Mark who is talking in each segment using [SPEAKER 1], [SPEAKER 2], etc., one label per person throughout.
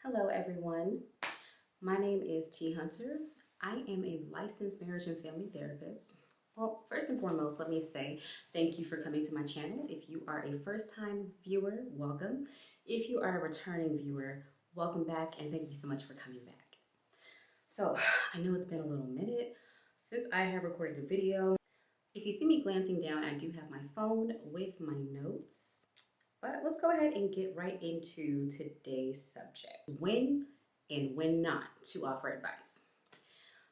[SPEAKER 1] Hello, everyone. My name is T. Hunter. I am a licensed marriage and family therapist. Well, first and foremost, let me say thank you for coming to my channel. If you are a first time viewer, welcome. If you are a returning viewer, welcome back, and thank you so much for coming back. So, I know it's been a little minute since I have recorded a video. If you see me glancing down, I do have my phone with my notes. But let's go ahead and get right into today's subject. When and when not to offer advice.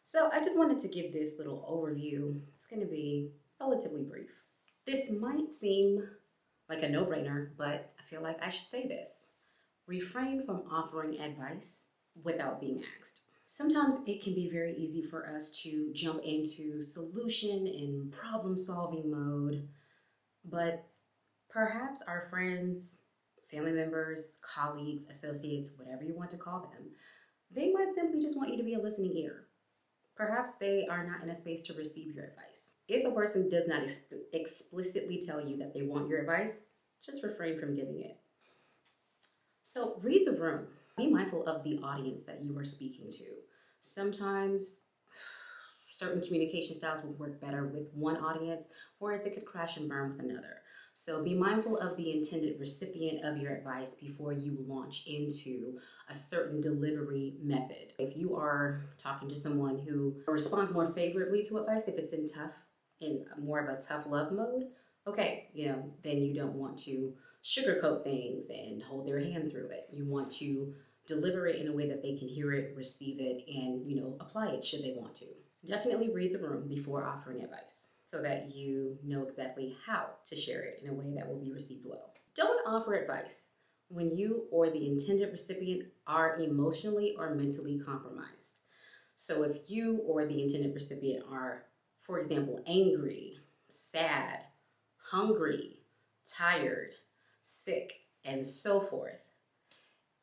[SPEAKER 1] So I just wanted to give this little overview. It's going to be relatively brief. This might seem like a no-brainer, but I feel like I should say this. Refrain from offering advice without being asked. Sometimes it can be very easy for us to jump into solution and problem-solving mode, but perhaps our friends, family members, colleagues, associates, whatever you want to call them, they might simply just want you to be a listening ear. Perhaps they are not in a space to receive your advice. If a person does not explicitly tell you that they want your advice, just refrain from giving it. So read the room. Be mindful of the audience that you are speaking to. Sometimes certain communication styles will work better with one audience, whereas it could crash and burn with another. So be mindful of the intended recipient of your advice before you launch into a certain delivery method. If you are talking to someone who responds more favorably to advice, if it's in more of a tough love mode, okay, then you don't want to sugarcoat things and hold their hand through it. You want to deliver it in a way that they can hear it, receive it, and apply it should they want to. So definitely read the room before offering advice so that you know exactly how to share it in a way that will be received well. Don't offer advice when you or the intended recipient are emotionally or mentally compromised. So if you or the intended recipient are, for example, angry, sad, hungry, tired, sick, and so forth,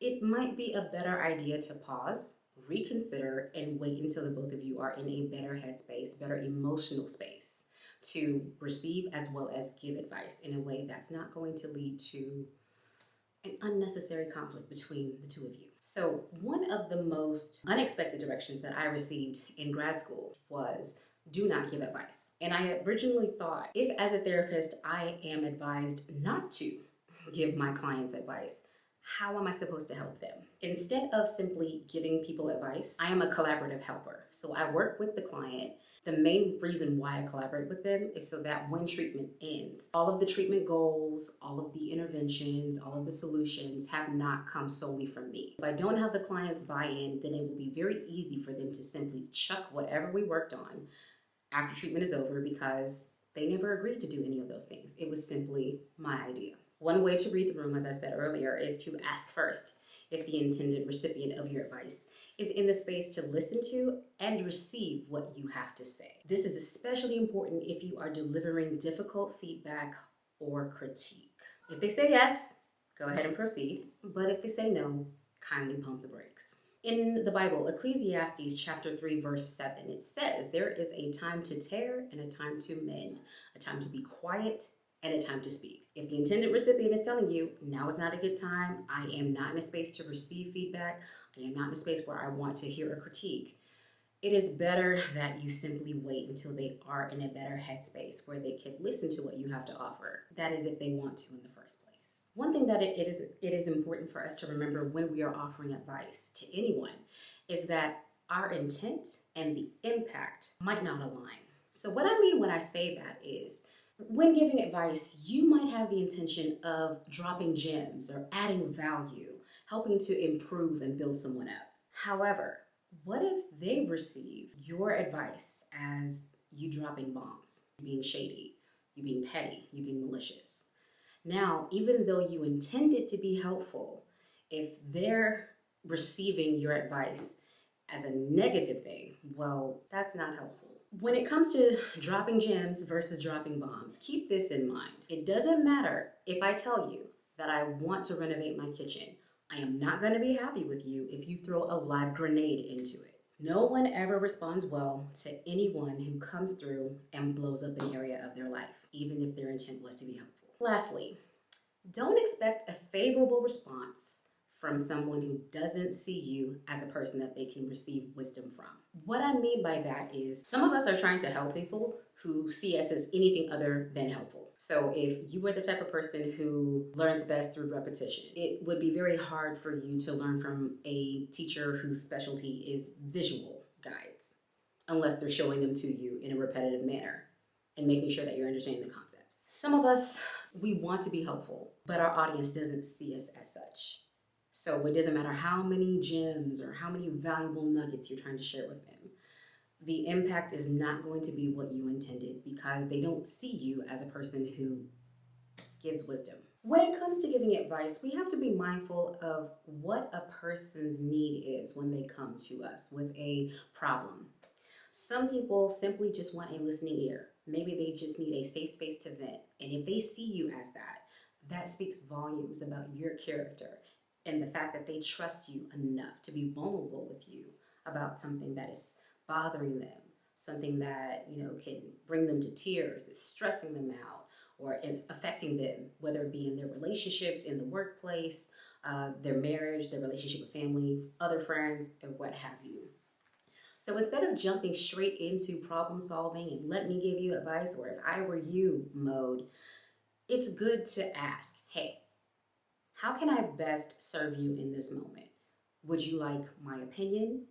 [SPEAKER 1] it might be a better idea to pause, reconsider, and wait until the both of you are in a better headspace, better emotional space to receive as well as give advice in a way that's not going to lead to an unnecessary conflict between the two of you. So one of the most unexpected directions that I received in grad school was do not give advice. And I originally thought, if as a therapist I am advised not to give my clients advice, how am I supposed to help them? Instead of simply giving people advice, I am a collaborative helper. So I work with the client. The main reason why I collaborate with them is so that when treatment ends, all of the treatment goals, all of the interventions, all of the solutions have not come solely from me. If I don't have the client's buy-in, then it will be very easy for them to simply chuck whatever we worked on after treatment is over because they never agreed to do any of those things. It was simply my idea. One way to read the room, as I said earlier, is to ask first if the intended recipient of your advice is in the space to listen to and receive what you have to say. This is especially important if you are delivering difficult feedback or critique. If they say yes, go ahead and proceed. But if they say no, kindly pump the brakes. In the Bible, Ecclesiastes chapter 3, verse 7, it says, there is a time to tear and a time to mend, a time to be quiet and a time to speak. If the intended recipient is telling you, now is not a good time, I am not in a space to receive feedback, I am not in a space where I want to hear a critique, it is better that you simply wait until they are in a better headspace where they can listen to what you have to offer. That is if they want to in the first place. One thing that it is important for us to remember when we are offering advice to anyone is that our intent and the impact might not align. So what I mean when I say that is, when giving advice, you might have the intention of dropping gems or adding value, helping to improve and build someone up. However, what if they receive your advice as you dropping bombs, you being shady, you being petty, you being malicious? Now, even though you intended to be helpful, if they're receiving your advice as a negative thing, well, that's not helpful. When it comes to dropping gems versus dropping bombs, keep this in mind. It doesn't matter if I tell you that I want to renovate my kitchen. I am not going to be happy with you if you throw a live grenade into it. No one ever responds well to anyone who comes through and blows up an area of their life, even if their intent was to be helpful. Lastly, don't expect a favorable response from someone who doesn't see you as a person that they can receive wisdom from. What I mean by that is some of us are trying to help people who see us as anything other than helpful. So if you were the type of person who learns best through repetition, it would be very hard for you to learn from a teacher whose specialty is visual guides, unless they're showing them to you in a repetitive manner and making sure that you're understanding the concepts. Some of us, we want to be helpful, but our audience doesn't see us as such. So it doesn't matter how many gems or how many valuable nuggets you're trying to share with them. The impact is not going to be what you intended because they don't see you as a person who gives wisdom. When it comes to giving advice, we have to be mindful of what a person's need is when they come to us with a problem. Some people simply just want a listening ear. Maybe they just need a safe space to vent. And if they see you as that, that speaks volumes about your character and the fact that they trust you enough to be vulnerable with you about something that is bothering them, something that, can bring them to tears, is stressing them out, or affecting them, whether it be in their relationships, in the workplace, their marriage, their relationship with family, other friends, and what have you. So instead of jumping straight into problem solving and let me give you advice, or if I were you mode, it's good to ask, hey, how can I best serve you in this moment? Would you like my opinion?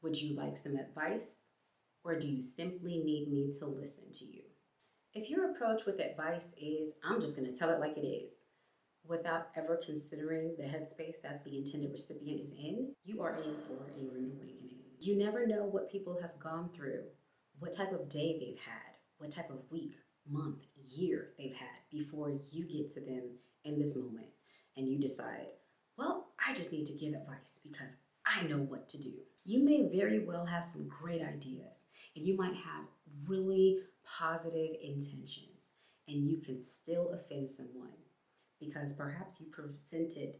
[SPEAKER 1] Would you like some advice? Or do you simply need me to listen to you? If your approach with advice is, I'm just going to tell it like it is, without ever considering the headspace that the intended recipient is in, you are in for a rude awakening. You never know what people have gone through, what type of day they've had, what type of week, month, year they've had before you get to them in this moment and you decide, well, I just need to give advice because I know what to do. You may very well have some great ideas and you might have really positive intentions and you can still offend someone because perhaps you presented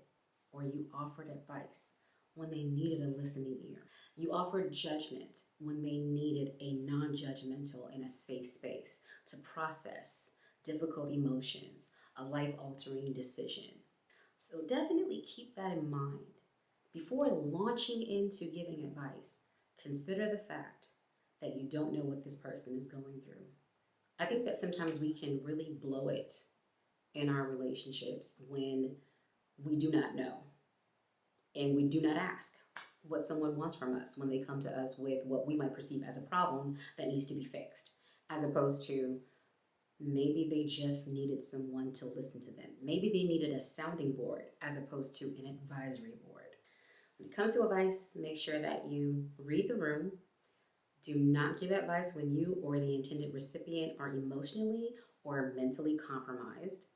[SPEAKER 1] or you offered advice when they needed a listening ear. You offered judgment when they needed a non-judgmental and a safe space to process difficult emotions, a life-altering decision. So definitely keep that in mind. Before launching into giving advice, consider the fact that you don't know what this person is going through. I think that sometimes we can really blow it in our relationships when we do not know and we do not ask what someone wants from us when they come to us with what we might perceive as a problem that needs to be fixed, as opposed to maybe they just needed someone to listen to them. Maybe they needed a sounding board as opposed to an advisory board. When it comes to advice, make sure that you read the room. Do not give advice when you or the intended recipient are emotionally or mentally compromised.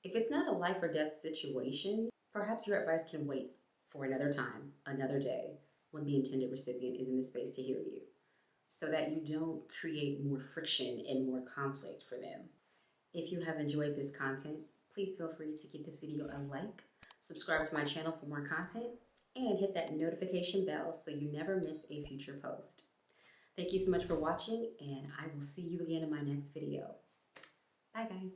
[SPEAKER 1] If it's not a life or death situation, perhaps your advice can wait for another time, another day, when the intended recipient is in the space to hear you, so that you don't create more friction and more conflict for them. If you have enjoyed this content, please feel free to give this video a like, subscribe to my channel for more content, and hit that notification bell so you never miss a future post. Thank you so much for watching, and I will see you again in my next video. Bye, guys.